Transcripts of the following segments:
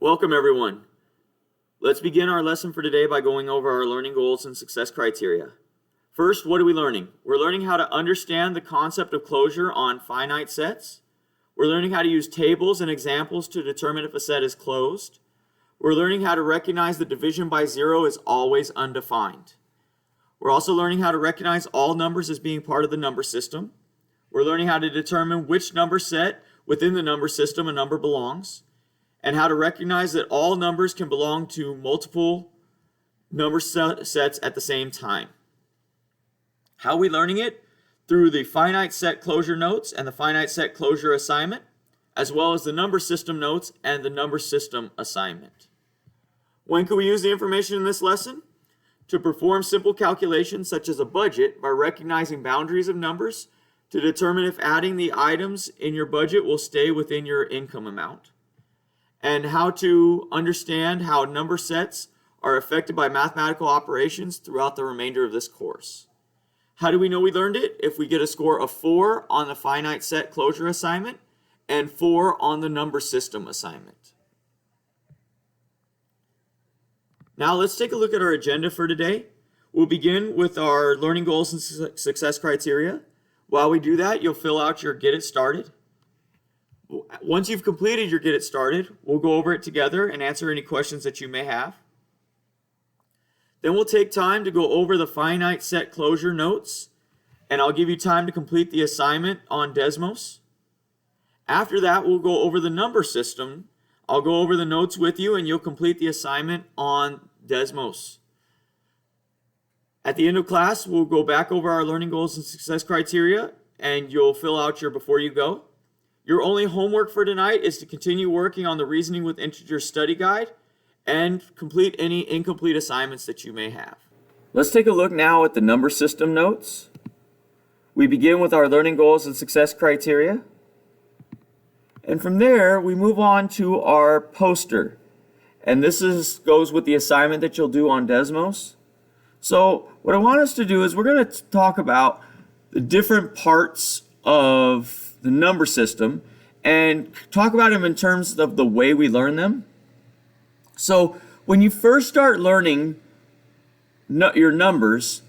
Welcome everyone. Let's begin our lesson for today by going over our learning goals and success criteria. First, what are we learning? We're learning how to understand the concept of closure on finite sets. We're learning how to use tables and examples to determine if a set is closed. We're learning how to recognize that division by zero is always undefined. We're also learning how to recognize all numbers as being part of the number system. We're learning how to determine which number set within the number system a number belongs, and how to recognize that all numbers can belong to multiple number sets at the same time. How are we learning it? Through the finite set closure notes and the finite set closure assignment, as well as the number system notes and the number system assignment. When can we use the information in this lesson? To perform simple calculations such as a budget by recognizing boundaries of numbers to determine if adding the items in your budget will stay within your income amount. And how to understand how number sets are affected by mathematical operations throughout the remainder of this course. How do we know we learned it? If we get a score of 4 on the finite set closure assignment and 4 on the number system assignment. Now let's take a look at our agenda for today. We'll begin with our learning goals and success criteria. While we do that, you'll fill out your Get It Started. Once you've completed your Get It Started, we'll go over it together and answer any questions that you may have. Then we'll take time to go over the finite set closure notes, and I'll give you time to complete the assignment on Desmos. After that, we'll go over the number system. I'll go over the notes with you, and you'll complete the assignment on Desmos. At the end of class, we'll go back over our learning goals and success criteria, and you'll fill out your Before You Go. Your only homework for tonight is to continue working on the Reasoning with Integers study guide and complete any incomplete assignments that you may have. Let's take a look now at the number system notes. We begin with our learning goals and success criteria. And from there, we move on to our poster. And this goes with the assignment that you'll do on Desmos. So what I want us to do is we're going to talk about the different parts of the number system and talk about them in terms of the way we learn them. So when you first start learning your numbers,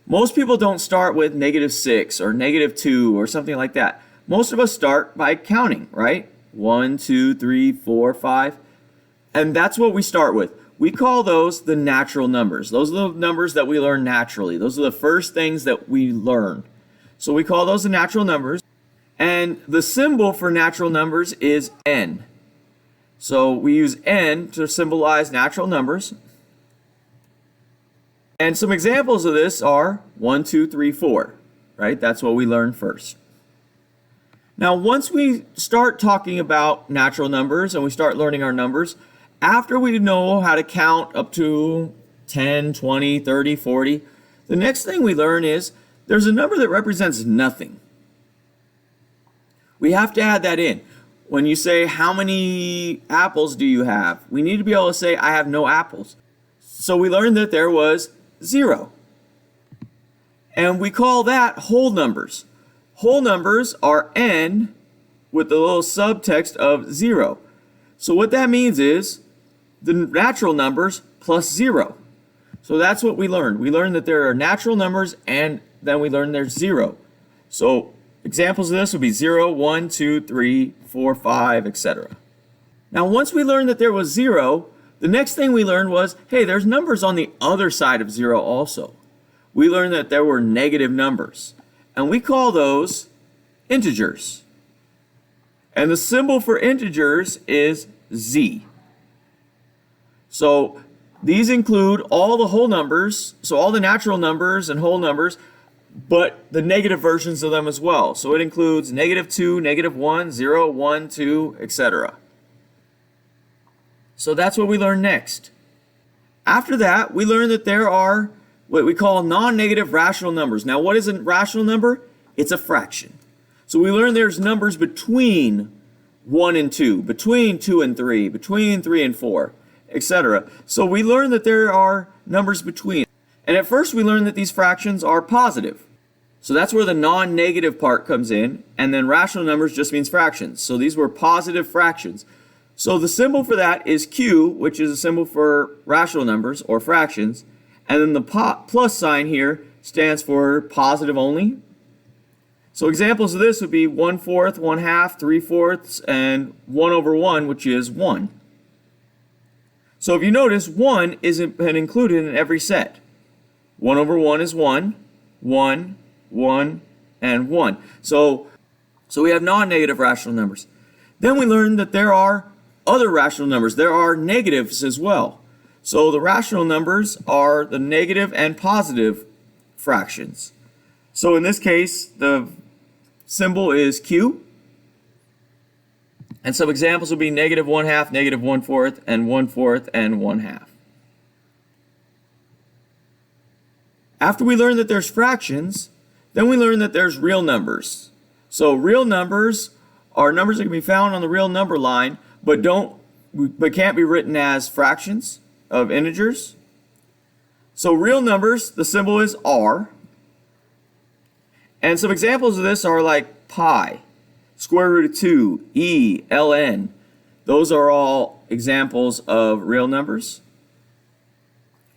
most people don't start with -6 or -2 or something like that. Most of us start by counting, right? 1, 2, 3, 4, 5. And that's what we start with. We call those the natural numbers. Those are the numbers that we learn naturally. Those are the first things that we learn. So we call those the natural numbers. And the symbol for natural numbers is n. So we use n to symbolize natural numbers. And some examples of this are 1, 2, 3, 4, right? That's what we learn first. Now, once we start talking about natural numbers and we start learning our numbers, after we know how to count up to 10, 20, 30, 40, the next thing we learn is there's a number that represents nothing. We have to add that in. When you say, how many apples do you have? We need to be able to say, I have no apples. So we learned that there was 0. And we call that whole numbers. Whole numbers are n with the little subtext of 0. So what that means is the natural numbers plus 0. So that's what we learned. We learned that there are natural numbers and then we learned there's 0. So examples of this would be 0, 1, 2, 3, 4, 5, etc. Now, once we learned that there was 0, the next thing we learned was, hey, there's numbers on the other side of 0 also. We learned that there were negative numbers, and we call those integers. And the symbol for integers is z. So these include all the whole numbers, so all the natural numbers and whole numbers, but the negative versions of them as well. So it includes -2, -1, 0, 1, 2, etc. So that's what we learn next. After that, we learn that there are what we call non-negative rational numbers. Now, what is a rational number? It's a fraction. So we learn there's numbers between 1 and 2, between 2 and 3, between 3 and 4, etc. So we learn that there are numbers between. And at first we learned that these fractions are positive. So that's where the non-negative part comes in, and then rational numbers just means fractions. So these were positive fractions. So the symbol for that is Q, which is a symbol for rational numbers or fractions. And then the plus sign here stands for positive only. So examples of this would be 1/4, 1/2, 3/4, and 1/1, which is 1. So if you notice, 1 isn't been included in every set. 1/1 is 1, 1, 1, and 1. So we have non-negative rational numbers. Then we learned that there are other rational numbers. There are negatives as well. So the rational numbers are the negative and positive fractions. So in this case, the symbol is Q. And some examples would be negative 1/2, negative 1/4, and 1/4 and 1/2. After we learn that there's fractions, then we learn that there's real numbers. So real numbers are numbers that can be found on the real number line, but can't be written as fractions of integers. So real numbers, the symbol is R. And some examples of this are like pi, square root of 2, e, ln. Those are all examples of real numbers.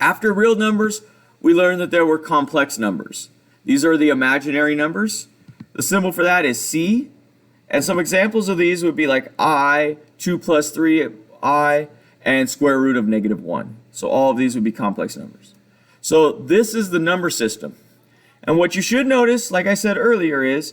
After real numbers, we learned that there were complex numbers. These are the imaginary numbers. The symbol for that is C. And some examples of these would be like I, 2 plus 3i, and square root of -1. So all of these would be complex numbers. So this is the number system. And what you should notice, like I said earlier, is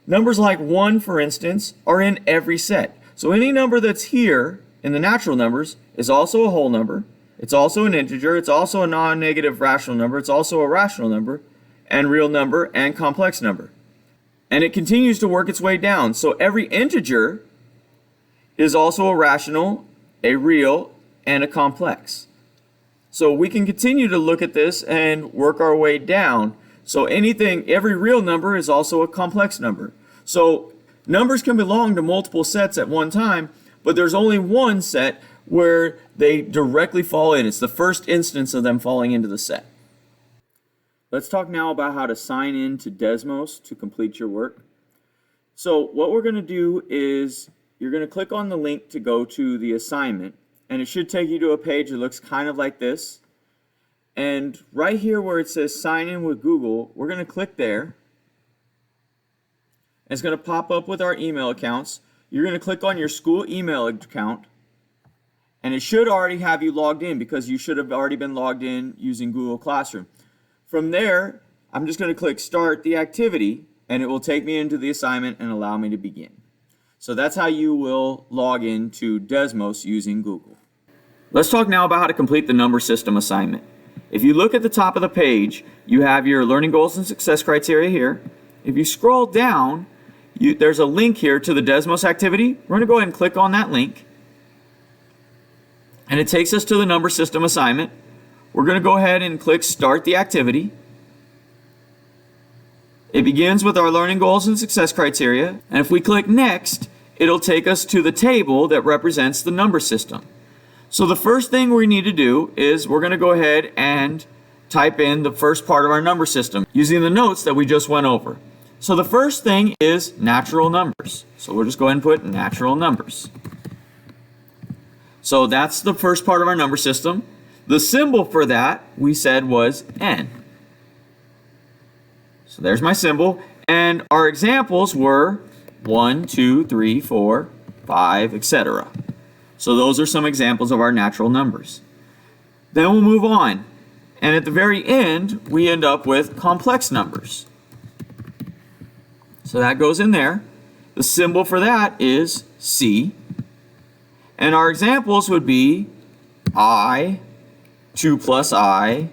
numbers like 1, for instance, are in every set. So any number that's here in the natural numbers is also a whole number. It's also an integer. It's also a non-negative rational number. It's also a rational number, and real number, and complex number. And it continues to work its way down. So every integer is also a rational, a real, and a complex. So we can continue to look at this and work our way down. So every real number is also a complex number. So numbers can belong to multiple sets at one time, but there's only one set where they directly fall in. It's the first instance of them falling into the set. Let's talk now about how to sign in to Desmos to complete your work. So what we're going to do is you're going to click on the link to go to the assignment, and it should take you to a page that looks kind of like this. And right here where it says sign in with Google, we're going to click there. And it's going to pop up with our email accounts. You're going to click on your school email account, and it should already have you logged in because you should have already been logged in using Google Classroom. From there, I'm just going to click Start the Activity, and it will take me into the assignment and allow me to begin. So that's how you will log in to Desmos using Google. Let's talk now about how to complete the number system assignment. If you look at the top of the page, you have your learning goals and success criteria here. If you scroll down, there's a link here to the Desmos activity. We're going to go ahead and click on that link, and it takes us to the number system assignment. We're going to go ahead and click Start the Activity. It begins with our learning goals and success criteria, and if we click Next, it'll take us to the table that represents the number system. So the first thing we need to do is we're going to go ahead and type in the first part of our number system using the notes that we just went over. So the first thing is natural numbers. So we'll just go ahead and put natural numbers. So that's the first part of our number system. The symbol for that we said was N. So there's my symbol. And our examples were 1, 2, 3, 4, 5, etc. So those are some examples of our natural numbers. Then we'll move on. And at the very end, we end up with complex numbers. So that goes in there. The symbol for that is C. And our examples would be I, 2 plus I,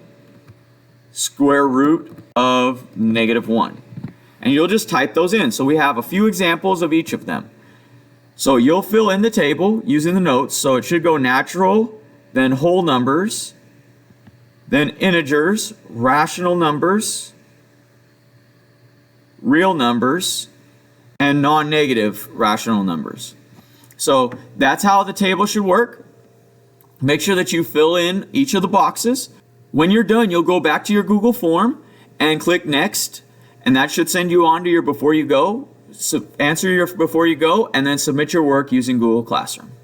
square root of -1. And you'll just type those in. So we have a few examples of each of them. So you'll fill in the table using the notes. So it should go natural, then whole numbers, then integers, rational numbers, real numbers, and non-negative rational numbers. So that's how the table should work. Make sure that you fill in each of the boxes. When you're done, you'll go back to your Google form and click Next, and that should send you on to your before you go. So answer your before you go, and then submit your work using Google Classroom.